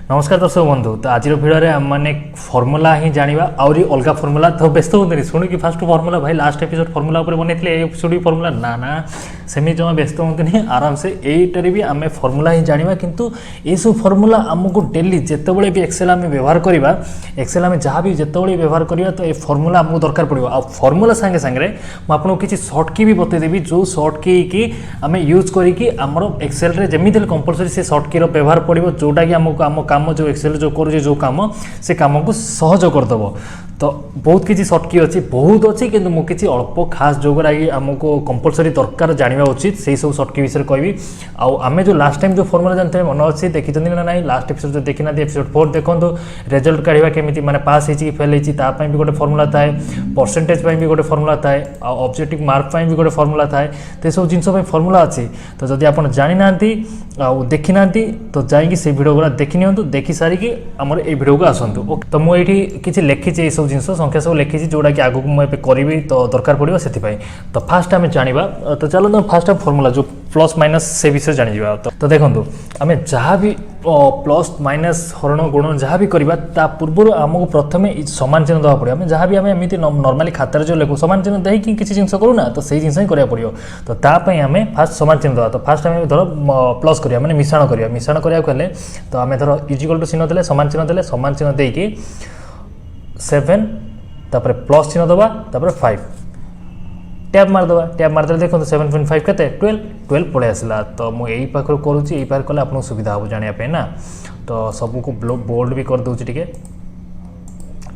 नमस्कार दर्शक बंधु। तो आज भिडियो में आम मैंने फर्मुला ही जाना आहरी अलग फर्मुला तो व्यस्त हूँ शुणी कि फास्ट फर्मुला भाई लास्ट एपिसोड फर्मुला बनई एपिसोड भी फर्मुला ना ना सेमी जमा व्यस्त हूँ आराम से यहीटर भी आम फर्मुला ही जाना किंतु ये सब फर्मुला आमको डेली जितेबाला भी एक्सेल आम व्यवहार करवा एक्सेल आम जहाँ भी जितेबाला व्यवहार करवा तो ये फर्मुला आमको दरकार पड़ो आ फर्मुला सांगे सांगे आपको किसी सर्ट की भी बतईदेवी जो सर्ट की कि आम यूज करके एक्सेल जमी कंपलसरी से सर्ट की व्यवहार पड़ो जोटा कि आमको आम काम जो एक्सेल जो कर जो काम से कम को सहज करदेव तो बहुत किसी सर्टकी अच्छी बहुत अच्छी कि मुझे अल्प खास जोगरा आमको कंपलसरी दरकार जाना उचित से सब सर्टकी विषय कहबी आम जो लास्ट टाइम जो फर्मुला जानते हैं मन अच्छी देखी ना ना लास्ट एपिसोड जो देखी ना एपिसोड 4 देखो रिजल्ट काढ़ा केमी माने पास हो फेल होती भी गोटे फर्मुला थाए परसेंटेज भी गोटे फर्मुला थाए ऑब्जेक्टिव मार्क भी गोटे फर्मुला थाए तो सब जिनस फर्मुला अच्छी तो जब आप जानी ना देखी ना तो जाइए से भिडियो गुला देखी नि देखी सारिकी आमर ये भिडियो को आसतु तो मुझे किसी लिखी सब जिन संख्या सब लिखी जोटा कि आगू मुझे करी तो दरकार पड़ो से तो फास्ट आम जाना तो चलो फास्ट फर्मुला जो प्लस माइनस से विषय जाना तो देखो आम जहाँ भी प्लस माइनस हरण गुण जहाँ भी करवा ता पूर्व आमको प्रथम सामान चिन्ह देवा पड़ो आम जहाँ भी आम एमती नॉर्मली खातार जो लिखू सामान चिन्ह देकी किसी जिन करूना तो सही जिन करा पड़ो तो तापाई आम फास्ट सामान चिन्ह देवा तो फास्ट आम धर प्लस करिया माने मिश्रण करिया मिश्रण करिया कहले तो आम धर इजिकल टू चिन्ह देले सामान चिन्ह देकी 7 तापर प्लस चिन्ह दबा तापर 5 टैब मारदे देखो 7.5 के 12 पड़े आसला तो मुझे यही पाखर करुँची यही पाख कले आपको सुविधा हम जानापी ना तो सबको बोल्ड भी कर दूसरी टे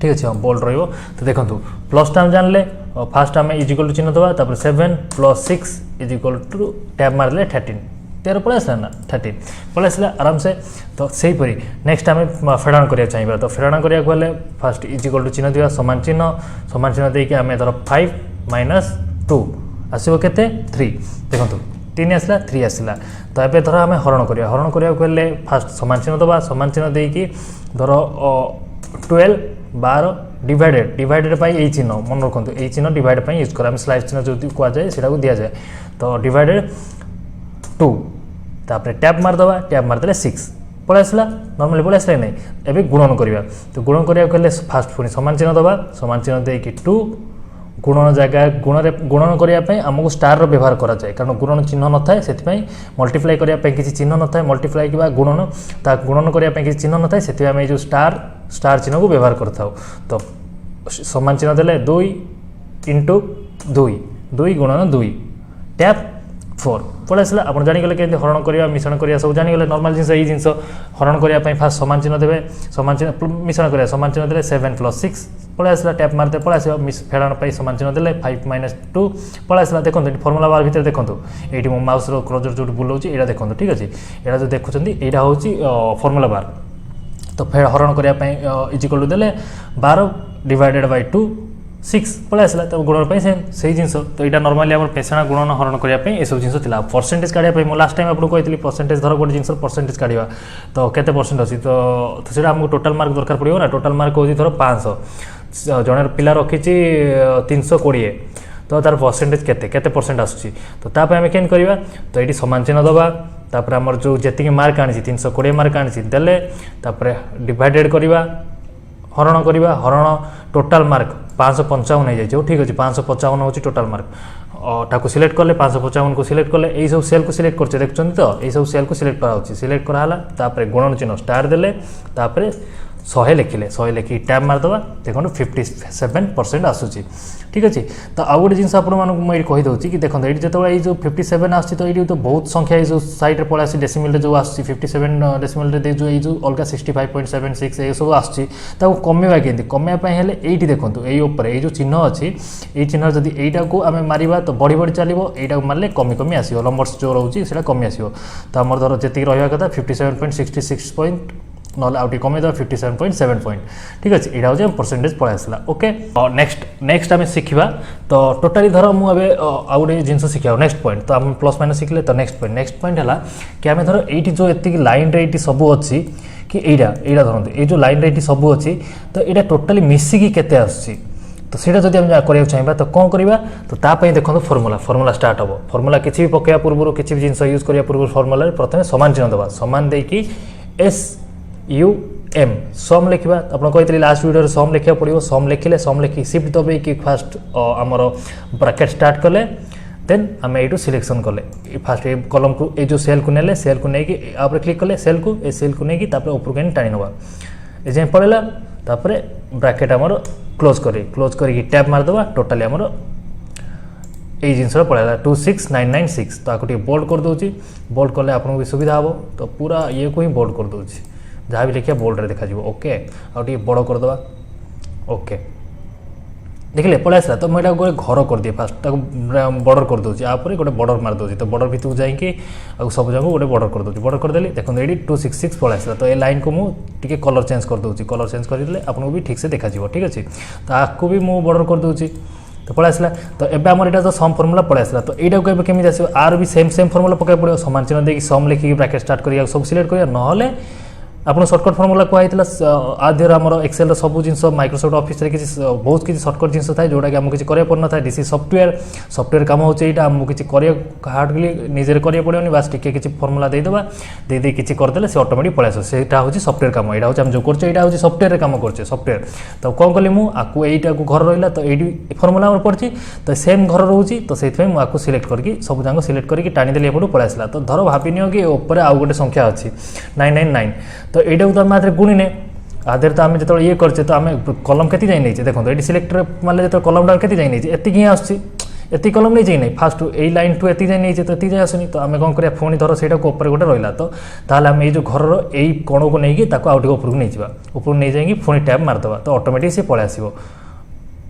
ठीक अच्छे बोल्ड रो तो देखो प्लस टाइम जानले फास्ट आम इजिकल टू चिन्ह दबा तापर 7 + 6 = टैब मारदे 13 पड़े आसला ना 13 पड़े आसला आराम से तो सहीपरी नेक्स्ट आम फेड़ाण करा चाहिए तो फेड़ाण करा गले फास्ट इजिकल टू चिन्ह दिया सामान चिन्ह देके आम धर 5 - 2 आसो के 3 देखो 3 आसला 3 आसला तो ये धर आम हरण करा गले फास्ट सामान चिन्ह दबा सामान चिन्ह देकी धर 12 डिवाइडेड यही चिन्ह मन रखु यही चिन्ह डिवाइड यूज कर स्लाइस चिन्ह जो कहुए से दि जाए तो डिवाइडेड 2 तापर टैब मारदे 6 पड़े आसला नॉर्मली पड़े आसला नहीं एवं गुणन करवा तो गुणन करा गले फास्ट पुणी सामान चिन्ह दबा सामान चिन्ह देकी 2 गुणन जगह गुणन करने आमको स्टार व्यवहार करा जाए कारण गुणन चिन्ह न थाए से मल्टीप्लाई करने किसी चिन्ह न थाए मल्टीप्लाई कि गुणन गुणन करने किसी चिन्ह न थाए से आम जो स्टार चिन्ह को व्यवहार करता तो सामान चिन्ह देले 2 × 2 गुणन 2 टैब 4 पड़े आसला आप जानीगले के हरण करवा मिश्रण करवा सब जानीगले नॉर्मल जिन यही जिन हरण करने फास्ट सामान चिन्ह देवे सामान चिन्ह मिश्रण करवा सामान चिन्ह देले 7 + 6 पड़े आसला टैप मारते पड़े आस फेड़ाण सामान चिन्ह देले 5 - 2 पड़े आसला देखो फर्मुला बार भितर देखो ये मो माउस क्लोजर जो बुलाऊँ यहाँ देखो ठीक अच्छे यहाँ जो देखुं यहाँ हूँ फर्मुला बार तो हरण करने इजिकल टू देले 12 / 2 6 पड़े आसला तो गुणन से जिन तो यहाँ नॉर्मली आम पेषणा गुणन हरण करने ये सब जिन परसेंटेज काढ़ा मुझे लास्ट टाइम आपको कही परसेंटेज धर गोटे जिन परसेंटेज काढ़ा तो केते परसेंट अच्छी तो सीटा आमको टोटाल मार्क दरकार पड़ो ना टोटाल मार्क हो धर 500 जड़े पिला रखी 320 तो तार परसेंटेज केते परसेंट आसूँ तो ताप आम केन करवा तो ये सामान चिन्ह दबा तापर आमर जो जी मार्क आनी 320 मार्क आनी देले तापर डिवाइडेड करवा हरण टोटाल मार्क 555 हो जाए ठीक अच्छे 555 हूँ टोटाल मार्क ताको सिलेक्ट कले 555 को सिलेक्ट कले यही सब सेल को सिलेक्ट कर देखते तो यही सब सेल को सिलेक्ट करा सिलेक्ट कराला गुणन चिन्ह स्टार देले 100 लिखिले 100 लिखिकी टैब मारदे देखो 57% आसूँ ठीक अच्छे तो आउ गोटे जिन मुझे कहीदे कि देखो ये जो ये जो 57 आस तो ये तो बहुत संख्या जो साइड पड़ा आसी डेसिमल जो आस 57 डेसिमल जो ये अलग 65.76 ये सब आसूँ कमेवा के कमेवाई ये देखो ये जो चिन्ह अच्छी ये चिन्ह जब यहीटा को आम मारिबा तो बढ़ी बढ़ी चलो यहाँ मारे कमी कमी आसो नंबर्स जो रोचे से कमी आसो तो आम धर जी रहा कथा 57.66 ना आउट कमेद 57.7 ठीक अच्छे यहाँ हूँ परसेंटेज पड़े आसला ओके नेक्स्ट आम शिखा तो टोटाली धर मुझे आउ गए जिन शिखा नेक्स्ट पॉइंट तो आम प्लस माइनस शिखले तो नेक्स्ट पॉइंट है कि आम धर ये जो ये लाइन रे सब अच्छी कि यहाँ धरते ये जो लाइन रे सब अच्छी तो यहाँ टोटाली मिसिकी केते आसुची तो सीटा जब आम करा चाहिए तो कौन करवा तो तापाई देखो फर्मुला स्टार्ट हम फर्मुला किसी भी पकड़ा पूर्व किसी भी जिन यूज करा पूर्व फर्मुला प्रथम सामान चिन्ह दबा सामान देकी एस यू एम सम लिखा आप कहते लास्ट वीडियो सम लिखा पड़ो सम लिखिले सम लिखि शिफ्ट दबाई फास्ट आमर ब्राकेट स्टार्ट कले देन आम यू सिलेक्शन कले फास्ट ये कलम को ये जो सेल को नेले सेल को लेकिन आप क्लिक कले सेल को लेकिन ऊपर टाणी नवा ये जाए पड़ेगा तापर ब्राकेट आमर क्लोज कर टैप मारदे टोटाली आमर ये जिनसा पड़ेगा 26996 तो आपको बोल्ड कर दूसरी बोल्ड कले आपको भी सुविधा हम तो पूरा ये को ही बोल्ड कर दूसरी जहाँ भी लिखा बोल्ड देखा ओके आगे बड़ करदे ओके देखिले पलि आसला तो मुझे गोटे घर कर दिए फास्ट बॉर्डर कर दूसरी आप गोटे बॉर्डर मार दूसरी तो बॉर्डर भितर जाइए सब जगह गोटे बॉर्डर कर दूसरी बॉर्डर करदेली देखो ये 266 पलि आसला तो ये लाइन को मुझे कलर चेंज कर दूसरी कलर चेंज करदे आपको भी ठीक से देखा ठीक अच्छे तो आपको भी मुझे बॉर्डर कर दूसरी तो पलि आसला तो एबे आमर एटा तो सम फर्मुला पलि आसला तो यहाँ को केमी आस आर भी सेम फर्मुला पकाई पड़ो समान चिन्ह देखिए सम लिखिक ब्राकेट स्टार्ट कर सब सिलेक्ट कर ना आपको सर्टकट फर्मुला कहला आधर आम एक्सेल सब जिन माइक्रोसॉफ्ट ऑफिस रे किसी बहुत किसी सर्टकट जिन था जोटा कि आमको किसी करें पड़ ना डीसी सॉफ्टवेयर काम होचे यहाँ आमको किसी हार्डली निजे करें पड़ोनी बास टिके किसी फर्मुला देदेबा दे किसी करदे से ऑटोमेटिक पलि आस सेटा हूँ सॉफ्टवेयर काम यहाँ हूँ जो कर सॉफ्टवेयर काम कर सॉफ्टवेयर तो कौन कली मुझे यहीटा को घर रहा तो ये फर्मुला पड़ी तो सेम घर रोचे तो से मुझे सिलेक्ट करके सब जाक सिलेक्ट करके टाणीदेली एपटू पलि आसला तो धर भावी नियो कि ऊपर आउ गोटे संख्या अच्छी 999 तो यहाँ को तो आम आधे गुणिने आधे तो आम जो ये करचे तो आम कलम के जाए देखो ये सिलेक्टर मारे जो कलम डाल के जाए एति ही आसती कलम नहीं जाए फास्ट यही लाइन टू एति जाए तो एति जाए आसनी तो आम कौन करा पुणी धर से ऊपर गोटे रहा तो ताल आम ये घर यही कण को लेकिन आउ ऊपर नहीं जावा ऊपर नहीं जाए पुणी टैप मारदे तो ऑटोमेटिक सी पलि आसो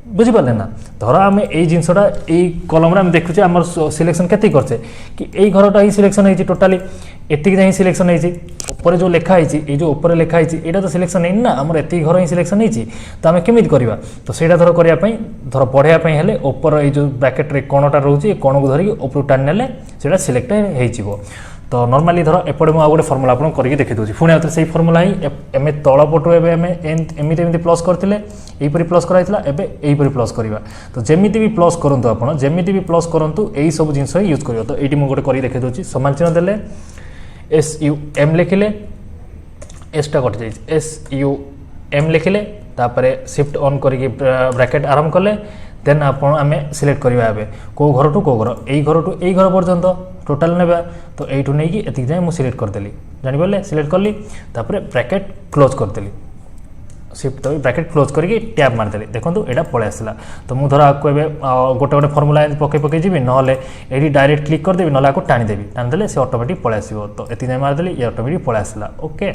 बुझिपारे ना धर आम ये जिनसा यही कलम देखुचे आम सिलेक्शन के करचे कि यही घरटा ही सिलेक्शन होती टोटाली एति जाए सिलेक्शन होपर जो लिखाई ये जो ऊपर लिखाई यहाँ तो सिलेक्शन नहीं ना आम एति घर ही सिलेक्शन होती तो आम केमी करवा तो सहीटा धर करने धर पढ़ाई हेले ऊपर ये जो ब्रैकेट रे कणटा रोचे कण को धरिकी ऊपर टाणी ने से सिलेक्ट हो तो नॉर्मली धर एपटे मुझे गोटे फर्मुला आपको करके देखी दूसरी पुणी आउे से फर्मुला ही एम तल पटू एमती प्लस करते यहीपरी प्लस कराइला एबे यहीपरी प्लस करवा तो जमी भी प्लस करूँ आप जमी भी प्लस करूँ यही सब जिन यूज कर तो ये गोटे कर देखी दूसरी समान चिन्ह देले SUM लिखिले एसटा कटि जाइए SUM लिखिले तापर शिफ्ट ऑन करके ब्रैकेट आरंभ कले देन आप आम सिलेक्ट करवा ए कौ घर टू कौ घर यही घर टू यही घर पर्यंत टोटाल नेबा तो यू नहीं कि जाए मुझे सिलेक्ट करदेली जानीपारे सिलेक्ट कली तापर ब्रैकेट क्लोज करदेली शिफ्ट ब्रैकेट क्लोज करके टैप मारदेली देखो यहाँ पलि आसला तो मुझे धर आपको गोटे गोटे फर्मुला पकई जी ना ये डायरेक्ट क्लिक करदेवी ना आपको टाणीदेवी से ऑटोमेटिक पलि आसो तो ये मारदेली ये ऑटोमेटिक पलि आसला ओके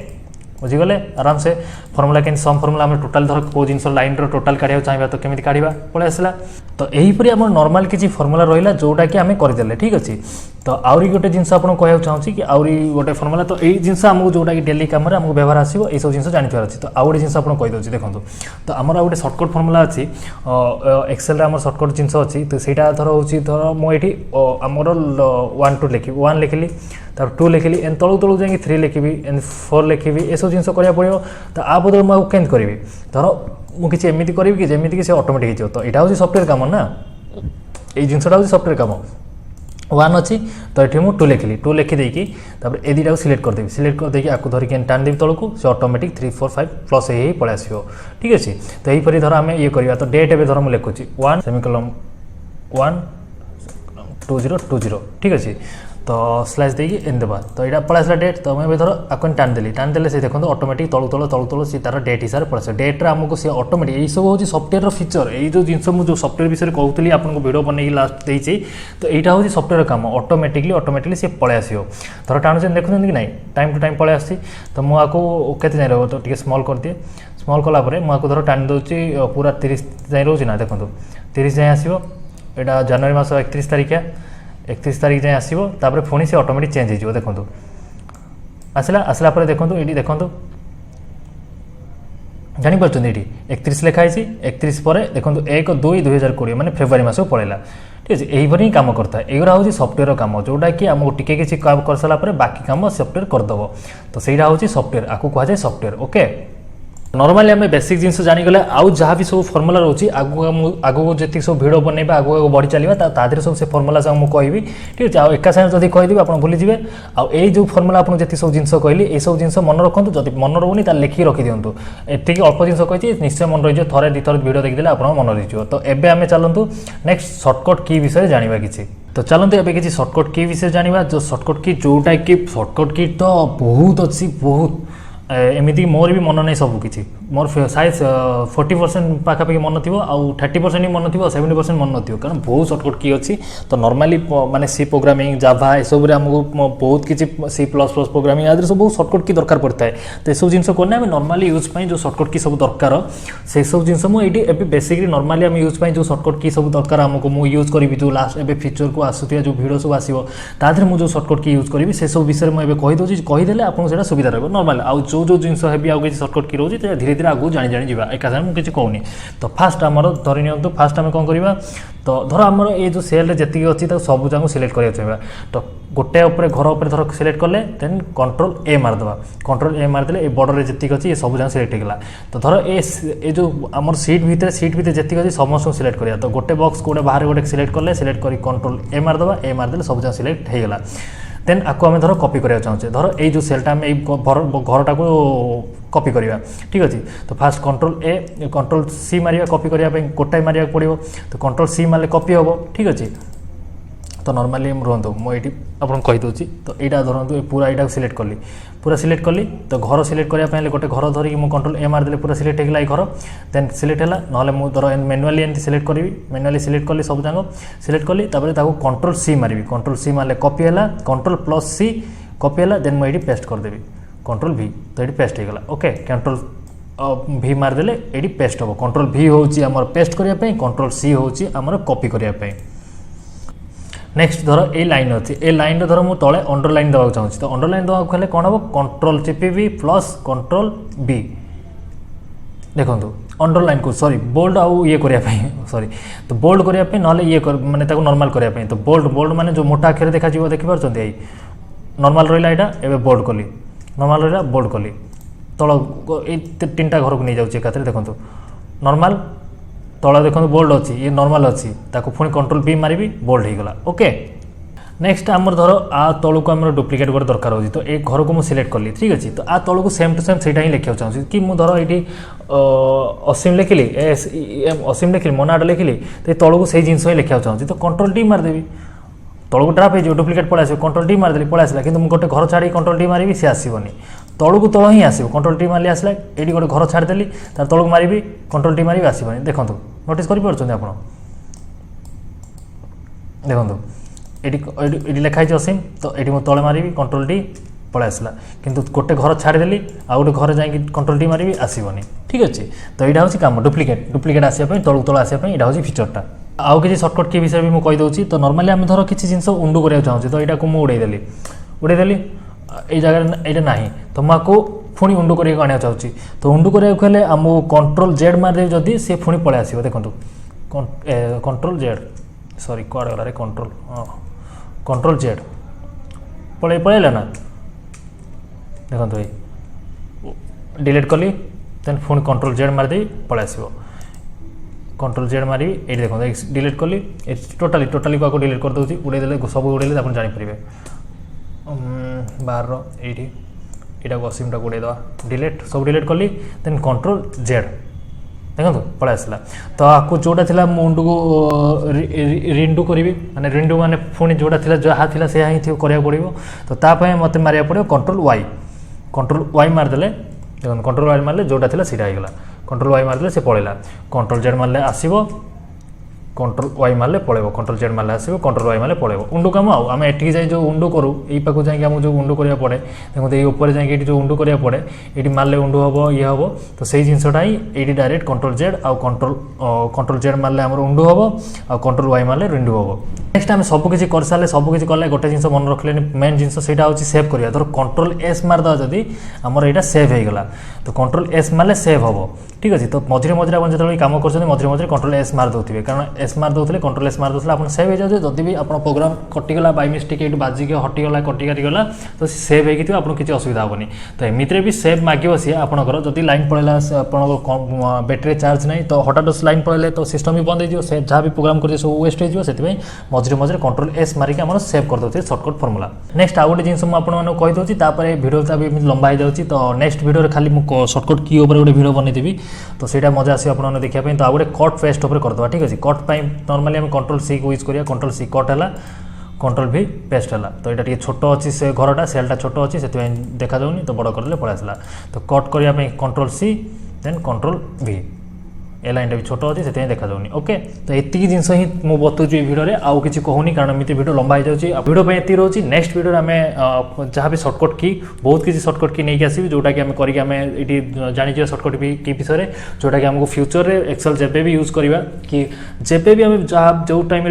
बुझीगले आराम से फर्मुला के सम फर्मुला आम टोटाल धर कौ जिन लाइन टोटाल काढ़ा चाहिए तो केमी काढ़ा पलि आसला तो यहीपरी आम नॉर्मल किसी फर्मुला रहा जोटा कि आम करदे ठीक अच्छे तो आउरी गोटे जिन आपको कहना चाहूँगी कि आउरी गोटे फर्मुला तो यही जिन आमको जोटा कि डेली कम आमको व्यवहार आसो ये सब जिन जानवर अच्छे तो आउ गोटे जिन आपको कहीदे देखो तो आमर गोटे सर्टकट फर्मुला अच्छी एक्सेल आम सर्टकट जिन अच्छी तो सहीटा धर हूँ धर मुझे आमर 1 2 लिखी 1 लिखिली तब 2 लिखिली एन तलू तलू जाए 3 लिखी एन 4 लिखी ये सब जिन करा पड़ो तो आ बदल मुझे कें करी धर मुझे एमती करी कि जमीक से ऑटोमेटिक हो तो यहाँ हूँ सॉफ्टवेयर काम ना ये जिनसा हूँ सॉफ्टवेयर काम 1 अच्छी तो ये मुझे 2 लिखिली 2 लिखिदेकी ए दुटा सिलेक्ट करदेवी सिलेक्ट करदेकी आपको धरिकी टाणी देवी तौक से ऑटोमेटिक 3 4 5 प्लस यही पलि आसो ठीक अच्छे तो यहीपरी धर आम ये करवा तो डेट ए धर मुझे लिखुची 1 सेमिकोलन 1 2020 ठीक अच्छे तो स्लैश देकी एन देवा तो यहाँ पलि आसला डेट तो मुझे धर आपको टाणी से देखो ऑटोमेटिक तलू तलू तलू तलू सी तार डेट हिसाब से पलि आस डेट्रे आमको सी ऑटोमेटिक यही सब हूँ सॉफ्टवेयर फीचर यही जो जिन मुझे सॉफ्टवेयर विषय कहूली आपको वीडियो बन लास्ट देती तो यहाँ हूँ सॉफ्टवेयर काम ऑटोमेटिकली सी पलि आसो धर टाणुचे देखुं कि ना टाइम टू टाइम पलि आसी तो मुझे के जाए रहा तो टे स्मॉल कर दिए स्मॉल कलापर मुझे धर टाणी दूसरी पूरा 30 जाए रोचे ना देखो 30 जाए आसो यहाँ जनवरी मास 31 तारिख 31 तारिख जाए आसो तापर पुणी से ऑटोमेटिक चेंज हो देखो आसला आसला पर देखो ये देखो जापार ये 31 लिखाई 31 पर देखो 1/2/2020 मैंने फेब्रुआरी मास पड़ेगा ठीक है यहीपरी कम करता है एगुरा हूँ सॉफ्टवेयर कम जोटा कि आमको टिके किसी कर सारापर बाकी कम सॉफ्टवेयर करदेव तो सहीटा हूँ सॉफ्टवेयर आपको कहुए सॉफ्टवेयर ओके नॉर्मली आम बेसिक जिन जानीगले आउ जहाँ भी सब फर्मुला रोचे आगू जी सब भिड बन आगू बढ़ी चलवा तादेह सब से फर्मुला सब मुझे कहि ठीक है एका साइड जब कहीदेवी आप भूलीजे आई जो फर्मुला आपको जी सब जिन कहली ये सब जिन मन रखु जब मन रोनी लिखिक रखी दिंतु एति अल्प जिन कही निश्चय मन रही थे दुईथर भिड देखिए आप मन रही तो एवं आम चलतु नेक्स्ट सर्टकट की विषय जाना कि तो चलते एवं किसी सर्टकट की विषय जाना जो सर्टकट की जोटा कि सर्टकट की तो बहुत अच्छी बहुत एमती मोर भी मन नहीं सबकि मोर शायद 40% पाखापाखि मन थी आउ 30% ही मन थी 70% मन थी कारण बहुत सर्टकट की अच्छी तो नॉर्मली माने सी प्रोग्रामिंग जावा एसबू आमको बहुत किसी सी प्लस प्लस प्रोग्रामिंग आदि सब बहुत सर्टकट की दरकार पड़ता है तो यह सब जिन करने आम नॉर्मली यूज पाई जो सर्टकट की सब दरकार से सब जिन मुझे बेसिकली नॉर्मली आम यूज पाई जो सर्टकट की सब दरकार आमको मुझे यूज करी जो लास्ट एवं फ्यूचर को आसुवा जो भिड सब आसो तादेह मुझे सर्टकट की यूज करी से सब विषय मुझे कहीदे कहीदेले आपको सुविधा रहा नॉर्मल आउ जो जो जिन है आगे सर्टकट की रोचे धीरे धीरे आगे जानी जानी जा एका साथ मुझे कहूनी तो फास्ट आमर धरी नि फास्ट आम कौन करवा तो धर आमर ये जो सेल जी अच्छी सब जाक सिलेक्ट करा तो गोटे उपर घर उपर धर सिलेक्ट कले देन कंट्रोल ए मारदे कंट्रोल ए मारदे ये बॉर्डर में जी अच्छी ये सब जाक सिलेक्ट होगा तो धर ये जो आम सीट भितर जी अच्छी समस्त सिलेक्ट करा तो गोटे बॉक्स गोटे बाहर गोटे सिलेक्ट कले सिलेक्ट कर कंट्रोल ए मारदे ए मारदे सब जाक सिलेक्ट होगा देन आपको आम धर कॉपी करा चाहूँचे धर ये जो सेलटा आम घरटा को कॉपी करवा ठीक अच्छे तो फास्ट कंट्रोल सी मारिया कॉपी करने गोटाए मारिया पड़ो तो कंट्रोल सी मारे कॉपी हम ठीक अच्छे तो नॉर्मली रुहतु मुझे आपको कहीदे तो यहाँ धरतु पूरा यहाँ सिलेक्ट कली तो घर सिलेक्ट करने गोटे घर धरिकी मुझे कंट्रोल ए मारदे पूरा सिलेक्ट होगा ये घर देन सिलेक्ट है ना मुझे धर मैनुअली एमती सिलेक्ट करी मैनुअली सिलेक्ट कली सब जाक सिलेक्ट कली कंट्रोल सी मारि कंट्रोल सी मारे कॉपी है कंट्रोल प्लस सी कॉपी है देन मुझे पेस्ट करदेवी कंट्रोल भी तो ये पेस्ट होगा ओके कंट्रोल भी मारदे ये पेस्ट हम कंट्रोल भी हूँ पेस्ट करने कंट्रोल सी हूँ कॉपी करने नेक्स्ट धर ये लाइन अच्छी ए लाइन धर मुझे तले अंडरलाइन देवाक चाहूँगी तो अंडरलाइन देवाक हेल्ले कौन हम कंट्रोल चिपी प्लस कंट्रोल बी देखो अंडरलाइन को सॉरी बोल्ड आउ ये करने सॉरी तो बोल्ड करने ना ये माने नॉर्मल करने तो बोल्ड माने जो मोटा अक्षर देखा देखिपार यही नॉर्मल रहा यहाँ एवं बोल्ड कली नॉर्मल रहा बोल्ड कली तल तीन टा घर को नहीं जाऊँगी एकाथरे देखो नॉर्मल तला देखो बोल्ड अच्छी ये नॉर्मल अच्छी ताको पुणी कंट्रोल बी मारी बोल्ड होगला ओके नेक्स्ट आमर धर आ तलू को आम डुप्लिकेट गोटे दरकार होती तो ये घर को मुझे सिलेक्ट कली ठीक अच्छे तो आ तलू को सेम टू सेम से ही लिखा चाहूँगी कि मुझे धर ये असीम लिखिली असीम लिखिली मोनाटा लिखिली तो ये तलू को सही जिन ही लिखा चाहूँगी तो कंट्रोल डी मारदेवी तलू को ड्राप हो डुप्लिकेट पलि आस कंट्रोल डी मारदेली पलि आसला कि गोटे घर छाड़ी कंट्रोल डी मारी सी आसबनी तलू को तल ही आसो कंट्रोल डी मारे आसला ये गोटे घर छाड़देली तार तलू मारि कंट्रोल डी मारि आसबनी देखो नोटिस कर देखो ये लिखाई असीम तो ये मुझे तले मारि कंट्रोल डी पलि आसला किंतु गोटे घर छाड़देली आ गोटे घर जा कंट्रोल डी मारि आसबनी ठीक अच्छे तो यहाँ हूँ कम डुप्लिकेट आसापी तलू तल आसापी यहाँ हूँ फीचरटा आउ किसी सर्टकट की विषय भी मुझे कहीदे तो नॉर्मली आम धर किसी जिन उंडू करा चाहूँगी तो यहाँ को मुझे उड़ेदेली ये जगह ये ना तो मुझे पुणी उंडू कर आना चाहूँगी तो उंडू कराने आम कंट्रोल जेड मारदेवी जदि सी पुणी पलि आसो देखो कंट्रोल जेड सॉरी कौड़ गला कंट्रोल हाँ कंट्रोल जेड पलैला ना देखो ये डिलीट कली देन पुणी कंट्रोल जेड मारदेवी पलि आसो कंट्रोल जेड मारि ये देखो डिलीट कली टोटाली को डिलीट कर दूसरी उड़ेदे सब उड़ेले आप जानीपर बाहर यहाँ को असीम टाक उड़ेदा डिलीट सब डिलीट कली देन कंट्रोल जेड देखो पलि आसला तो आपको जोटा थी मुंडू को रिंडू करी माने रिंडू माने पुणी जोटा थी जहाँ थी से ही करा पड़ो तो तापाई मत मारे पड़ो कंट्रोल वाई मारदे देखो कंट्रोल वाई मारे जोटा थी सीटा होगा कंट्रोल वाई मारदे से पलैला कंट्रोल जेड मारे आसो कंट्रोल वाई मारे पड़ो कंट्रोल जेड मारे आसो कंट्रोल वाई मारे पड़ो उंडू कम आम एटी जाए जो उंडू करूँ यही पाक जाकि जो उंडू करा पड़े देखो ये ऊपर जाकि जो उंडू करा पड़े ये मारे उंडू हम ये हम तो सही जिनसा ही ये डायरेक्ट कंट्रोल जेड आउ कंट्रोल जेड मारे आम उंडू हम आ कंट्रोल वाई मारे रिंडू हम नेक्स्ट आम सबकि कर सारे सबकि कले गोटे जिन मन रखले मेन जिन से सेव करवा धर कंट्रोल एस मारदा जदि आमर यहाँ सेव होगा तो कंट्रोल एस मारे सेव हम ठीक अच्छे तो मझे मझे आप जो कम कर मझे मझे कंट्रोल एस मार दे कारण एस मार दौले कंट्रोल एस मार दौले आप सेव हो जाए जदि भी आप प्रोग्राम कटिगला बाय मिस्टेक ये बाजिक हटिगला कटिगला तो सेव होगी आपको किसी असुविधा हेनी तो एमती भी सेव मागे सी आपंकर जदि लाइन पड़ेगा आप बैटेरी चार्ज नहीं तो हठात लाइन पड़े तो सिस्टम भी बंद हो जहाँ भी प्रोग्राम कर सब वेस्ट हो मझे मझे कंट्रोल एस मारिक आम सेव कर दे सर्टकट फर्मुला नेक्स्ट आउ गोटे जिन मुझे कहीदे तापर भिडियो भी लंबा हो जाऊँगी तो नेक्स्ट भिडियो खाली सर्टकट की गोटे भिडियो बनईदेवी तो सहीटा मजा आस आपने देखा तो आउ गोटे कट पेस्ट उपर करदे ठीक अच्छे कट नॉर्मली आम कंट्रोल सी को यूज करिया कंट्रोल सी कट है कंट्रोल भी पेस्ट है तो यहाँ छोट अच्छी से घरटा सेलटा छोट अच्छी से देखा जाऊनी तो बड़ करदे पड़े आसला तो कट करने कंट्रोल सी देन कंट्रोल भी ए लाइन भी छोट अच्छे से देखा जाऊनी ओके तो ये जिन ही मुझे बताऊँ भिडियो आउ किसी कहूनी कारण एमती भिडियो लंबा हो जाए भिडियो ये रोचे नेक्स्ट भिडियो आम जहाँ भी सर्टकट की बहुत किसी सर्टकट की नहीं आसवि जोटा कि करके जानी सर्टकट की विषय जोटा कि आमको फ्यूचर में एक्सेल जेबे भी यूज करवा कि जेबे भी आम जहाँ जो टाइम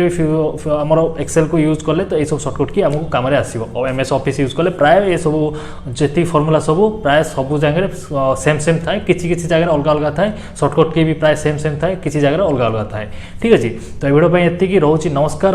आम एक्सेल को यूज कले तो ये सब सर्टकट की आमको कम आसो और एमएस ऑफिस यूज कले प्राय ये सब जी फर्मुला सब प्राय सब जगह सेम थाए किसी जगह अलग अलग थाए सर्टकट की भी प्राय सेम थाए किसी जगह अलग अलग थाए ठीक अच्छे तो ये भिडियो ये रोचे नमस्कार।